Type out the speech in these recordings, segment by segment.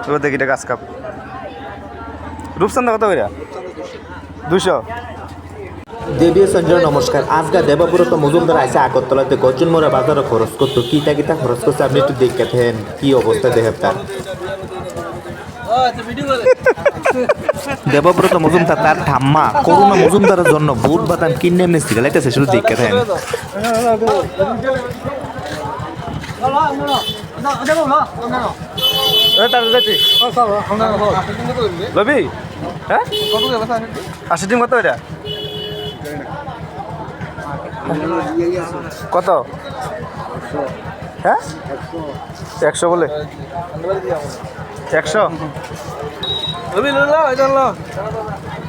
এবার দেখি এটা গাছ কাপ রূপচান্দা কত কইরা 200। দেবীয় সঞ্জয় নমস্কার। আজকে দেবব্রত মজুমদার আইসা আগরতলাতে গর্জন মোড়া বাজারে খরচ করতো কিতা কিতা খরচ করছে আপনি একটু দেখেন কি অবস্থা দেখেন তার। দেবব্রত মজুমদার তার ঠাম্মা করুণা মজুমদারের জন্য বুট বাদাম কিনে এমনি সিগালাইতেছে শুধু দেখেন। লবি হ্যাঁ 80 ডিম কত এটা কত হ্যাঁ 100 বলে 100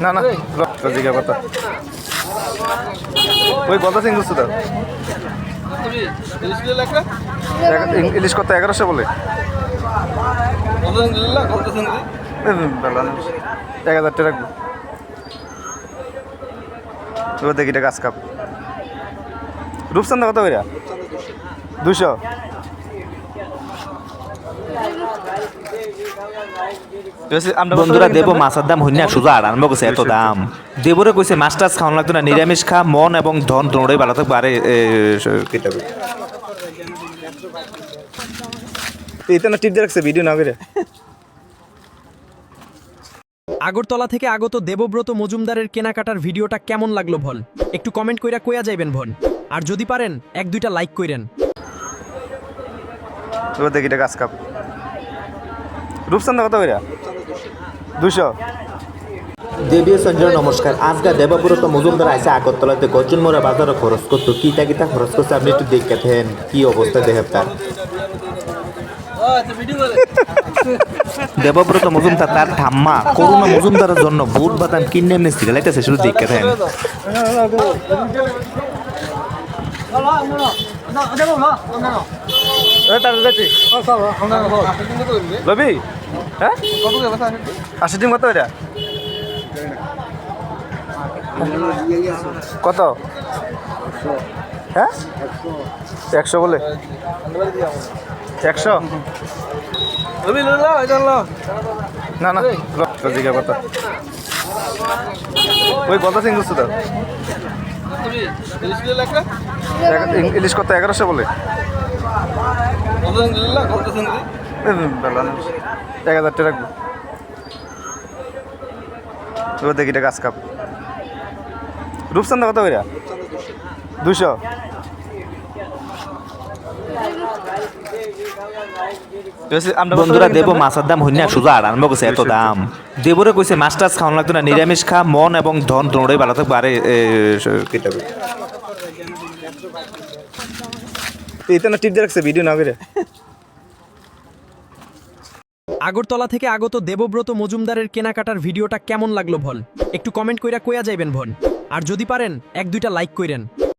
না না জিজ্ঞা কথা ওই কত সিং বুঝছো তো ইলিশ কত 1100 বলে 1000 টাকা রাখবো। এবার দেখি এটা গাছ কাপ রূপচান্দা কত কইরা 200। বন্ধুরা দেব মাছের দাম হইনা সোজা আরম্ভ করছে এত দাম। দেবরে কইছে মাছ টাছ খাওয়ান লাগতো না, নিরামিষ খা, মন এবং ধন দুটোই ভালো থাকবে। আরে এইটা না টিপ দিয়ে রাখছে ভিডিও না করে। আগরতলা থেকে আগত দেবব্রত মজুমদারের কেনাকাটার ভিডিওটা কেমন লাগলো ভন একটু কমেন্ট কইরা কইয়া যাইবেন ভন, আর যদি পারেন 1-2টা লাইক কইরেন। এবার দেখি এটা গাছ কাপ রূপচান্দা কত কইরা 200। দেবীয় সঞ্জয় নমস্কার। আজকে দেবব্রত মজুমদার আইসা আগরতলাতে গর্জন মোড়া বাজারে খরচ করতো কিতা কিতা খরচ করছে আপনি একটু দেখেন কি অবস্থা দেখেন তার। দেবব্রত মজুমদার তার ঠাম্মা করুণা মজুমদারের জন্য বুট বাদাম কিনে এমনি সিগালাইতেছে শুধু দেখেন। লবি হ্যাঁ 80 ডিম কত এটা কত হ্যাঁ 100 বলে 100 না না জিজ্ঞা কথা ওই কত সিং বুঝছো তো ইলিশ কত 1100 বলে 1000 টাকা রাখবো। এবার দেখি এটা গাছ কাপ রূপচান্দা কত কইরা 200। বন্ধুরা দেব মাছের দাম হইনা সোজা আরম্ভ করছে এত দাম। দেবরে কইছে মাছ টাছ খাওয়ান লাগতো না, নিরামিষ খা, মন এবং ধন দুটোই ভালো থাকবে। আরে এইটা না টিপ দিয়ে রাখছে ভিডিও না করে। আগরতলা থেকে আগত দেবব্রত মজুমদারের কেনাকাটার ভিডিওটা কেমন লাগলো ভন একটু কমেন্ট কইরা কইয়া যাইবেন ভন, আর যদি পারেন 1-2টা লাইক কইরেন।